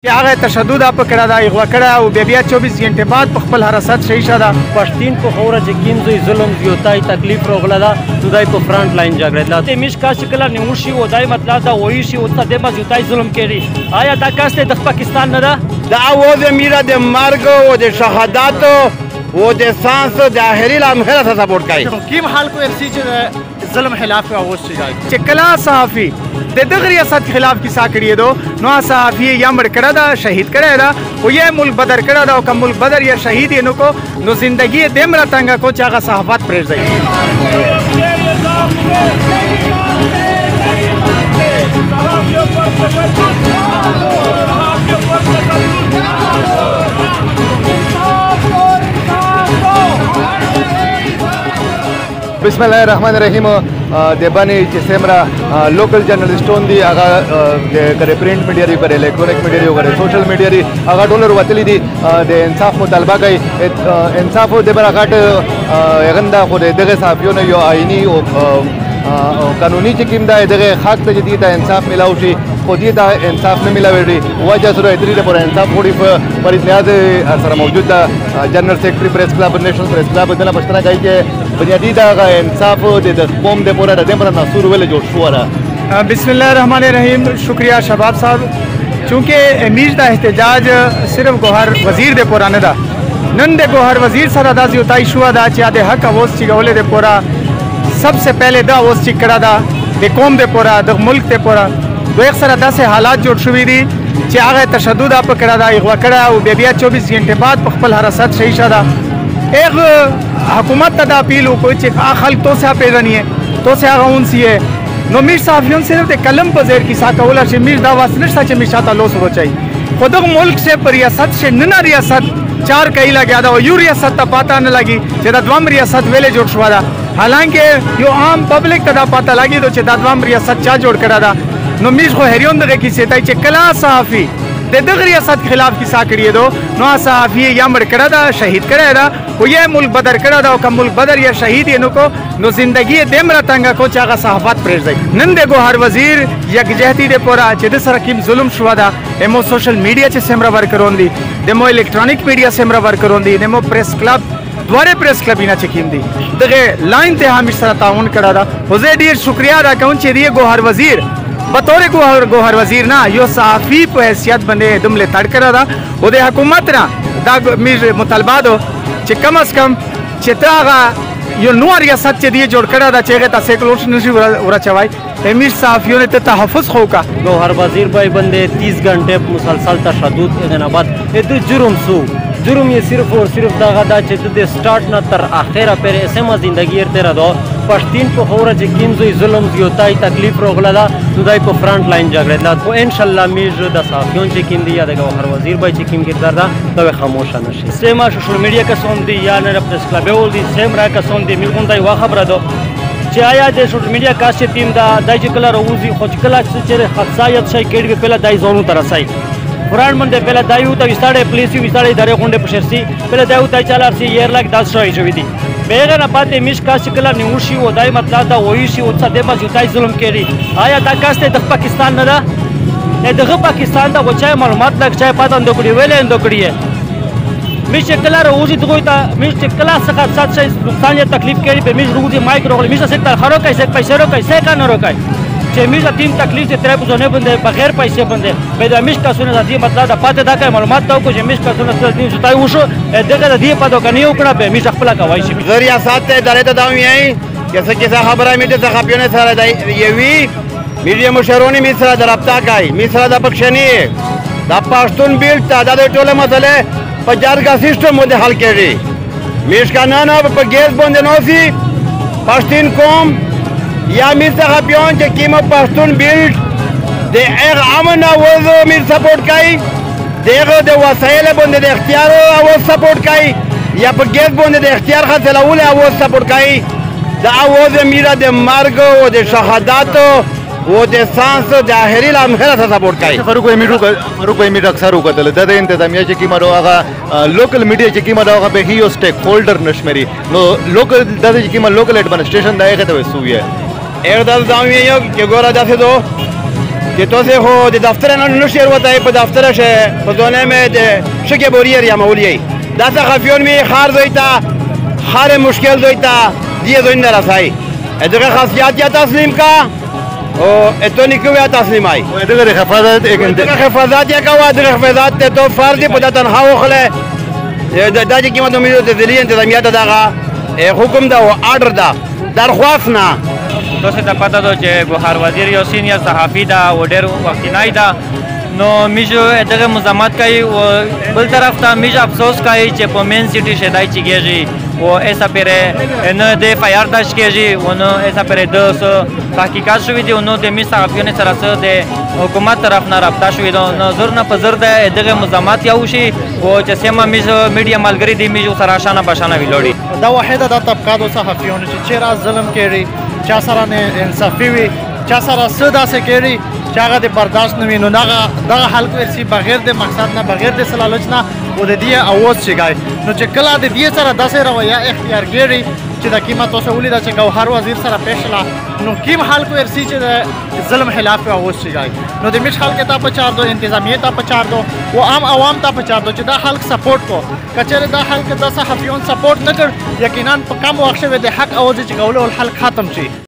هغه تشدد په کړه دا یو کړه او بیا 24 غنټه بعد په خپل حراست شي شاده پښتين په خوره چې کیندوی ظلم زیاتای تکلیف روغله دا دای په فرانټ لاین جګړه ته مش کا شکل نه وشي او دای مطلب دا وایي شي او ته د زیاتای ظلم کوي آیا دا کاسته د پاکستان نه دا اواز میرا د مرګ او د شهادت او د سانس د اخري لمحه ته سپورټ کوي کیم حال کو ارسی چې ظلم خلاف اواز شي چې کلا صحافي د دغه ریاست خلاف کیسه کړی دو نو صحافي یا مړ کړه دا شهید کړه دا او یې ملک بدر کړه دا او کوم ملک بدر یا شهید نو کو نو زندگی دیم را څنګه کو چې هغه صحافت پرېږدي بسم الله الرحمن الرحیم د باندې چې سیمرا لوکل جرنالستون دي هغه د پرینټ میډیا لري پر الکترونیک میډیا لري پر سوشل میډیا لري هغه ډولر وتلی دي د انصاف مطالبه کوي انصاف د برغټ غندا خو دغه صحافیونو یو آئینی او قانوني چې کوم دا دغه حق ته جدي ته انصاف ملاوي شي خو دې ته انصاف نه ملاوي وجه سره دې پر انصاف وړي په پریزنیاز سره موجود ده جنرال سیکرټری پریس کلب نېشنل پریس کلب دنه پښتنه کوي چې بنیادی دا انصاف د قوم د پوره د دمر نصور ول جوړ شو را بسم الله الرحمن الرحیم شکریہ شباب صاحب چونکہ امیر دا احتجاج صرف گوهر وزیر د پورا نه ده نن د گوهر وزیر سره دا زیاتای شو دا چې د حق اوس چې غولې د پورا सबसे पहले دا اوس چې کړه دا د قوم د پورا د ملک د پورا دوی سره داسې حالات جوړ شوې دي چې هغه تشدد په کړه دا یو کړه او بیا 24 غنټه بعد په خپل حراست شي شاده ایک حکومت ته دا اپیل وکړي چې خلک تو سه پیژني تو سه غون سي نو میر صحافیون صرف د قلم په زیر کې ساکولا چې میر دا واسنه چې میر شاته لوس وچای خود ملک سے پر ریاست سے ننا ریاست چار کئی لگا دا یو ریاست ته پاتا نه لګي چې دا دوام ریاست ویلې جوړ شو دا حالانکه یو عام پبلک ته دا پاتا لګي چې دا دوام ریاست چا جوړ کړه دا نو میر خو هریون دغه کې سیتای چې کلا صحافي د دغه ریاست خلاف کیسه کړی دو نو صحافي یا مړ کړه دا شهید کړه دا او یې ملک بدر کړه دا او کوم ملک بدر یا شهید نو کو نو زندگی دیم را څنګه کو چې هغه صحافت پرېږدي نن د گوهر وزیر یکجهتی د پورا چې د سره کیم ظلم شو دا امو سوشل میډیا چې سمرا ورکرون دي دمو الکترونیک میډیا سمرا ورکرون دي دمو پریس کلب دواره پریس کلب نه چکیم دي دغه لاین ته همیشه سره تعاون کړه دا وزه ډیر شکریا ادا کوم چې دی گوهر وزیر بطور گوهر وزیر نه یو صحافي په حیثیت باندې دمله تړ کړه دا او د حکومت نه دا میر مطالبه دو چې کم از کم چې تاغه یو نو ریاست چې دی جوړ کړه دا چې هغه تاسو کلوش نشي ورچوي امیر صحافیوں ته تحفظ خو کا گوهر وزیر بھائی بندے 30 گھنٹے مسلسل تشدد اذناباد د جرم سو جرم یہ صرف اور صرف دا غدا چې د سٹارټ نه تر اخره پر اسمه زندگی تر دا پښتين په خوره چې کیندوی ظلم زیاتای تکلیف روغله دا دای په فرانټ لاین جګړه دا او ان شاء الله میز د صحافیون چې کیندي یا د گوهر وزیر بھائی چې کیم کردار دا تو خاموش نشي سیما سوشل میډیا کا سون دی یا نه پریس کلب ول دی سیم را کا سون دی ملګون دای وا خبره دو چې آیا د سوشل میډیا کاسه ټیم دا دای چې کله روزي خو چې کله چې خاصایت شي کېږي په دای زونو ترسای قرآن منده پہلا دایو تا وستاڑے پولیسی وستاڑے ادارے خونڈے پشرسی پہلا دایو تا چالار سی یر لاک 10 شوئی شوی دی بیغه نه پاتې میش کا شکل نیوشي او دای مطلب دا وایي شي او څه د ما جوتای ظلم کوي آیا دا کاسته د پاکستان نه ده دغه پاکستان دا وچای معلومات لګ چای پاتان دوکړي ویلې دوکړي میش کله روزي دغه تا میش کله څخه سات شي نقصان یا تکلیف کوي په میش روزي مایک روغلی میش څخه تر خرو کوي څخه پیسې روکي څخه کانه روکي چې میش تیم تکلیف ته تر په ځونه باندې بغیر پیسې باندې به د میش کا سونه ذاتی مطلب دا پاتې دا کوي معلومات تا کو چې میش کا سونه ذاتی زتای وشو دغه د دې په دوکانې وکړه به میش خپل کوي شي غیر ریاست ته ادارې ته دا وایي چې څه خبره مې د صحافیونو سره دی یوي میډیا مشرونی می سره درپتا کوي می سره د پښنی دا پښتون بیل ته د ټوله مسله په جارګه سیستم باندې حل کړي میش کا نه په ګیس باندې نوسی پښتون قوم یا میر صحافیون چې کیمه پښتون بیلډ د هغه امن اوازو میر سپورټ کوي دغه د وسایل باندې د اختیار اواز سپورټ کوي یا په ګیس باندې د اختیار خاصلول اواز سپورټ کوي د اواز میرا د مرګ او د شهادت او د سانس د اخري لمحه ته سپورټ کوي فاروق امیر اکثر وکړل د انتظامیه چې کیمه هغه لوکل میډیا چې کیمه هغه به هیو سټیک هولډر نشمري نو لوکل د چې کیمه لوکل ایڈمنسټریشن دغه ته وسوي ایک دل داوی یو چې ګوره داسې دو چې تاسې خو د دفتر نه نشئ وتی په دفتر شه په ځوانۍ مې د شګې بوري ریامولی دا صحافیون می خار زوی ته خار مشکل زوی ته دیه زوی نرسایی ادغه خاصیت یا تسلیم کا او اتونی کو یا تسلیم ای ادغه حفاظت حفاظت یا کا ادغه حفاظت ته تو فرض په تنها وخله دا چې قیمت امید د ذلی انتظامیت دغه حکم دا او آرډر دا درخواست نه تاسو ته پته ده چې ګوهر وزیر یو سینیر صحافي ده او ډېر وختینی ده نو میجو دغه مزاحمت کوي او بل طرف ته میج افسوس کوي چې په مین سیټي شدای چیږي او ایسا پره نه د فایر داش کېږي او نو ایسا پره د تحقیقات شوې دي نو د می صحافیونو سره سره د حکومت طرف نه رابطه شوې ده نو زور نه په زر ده دغه مزاحمت یو شي او چې سیمه میډیا ملګری دي میجو سره شانه بشانه ویلوړي دا واحده د طبقاتو صحافیونو چې چیرې ظلم کوي چا سره نه انصافي وي چا سره څه داسې کوي چې هغه د برداشت نه وي نو دغه حلق ورسي بغیر د مقصد نه بغیر د سلالچ نه او د دې اواز شګای نو چې کله د دې سره داسې رویه اختیار کوي چې د قیمت اوسه ولیدا چې ګوهر وزیر سره پېښلا نو کیم حلق ورسي چې د ظلم خلاف اواز شګای نو د مش خلک ته په چار دو انتظامیه ته په چار دو او عام عوام ته په چار دو چې دا خلک سپورټ کو کچره دا خلک د صحافیون سپورټ نه کړ یقینا په کم وخت د حق اواز چې ګولو حلق ختم شي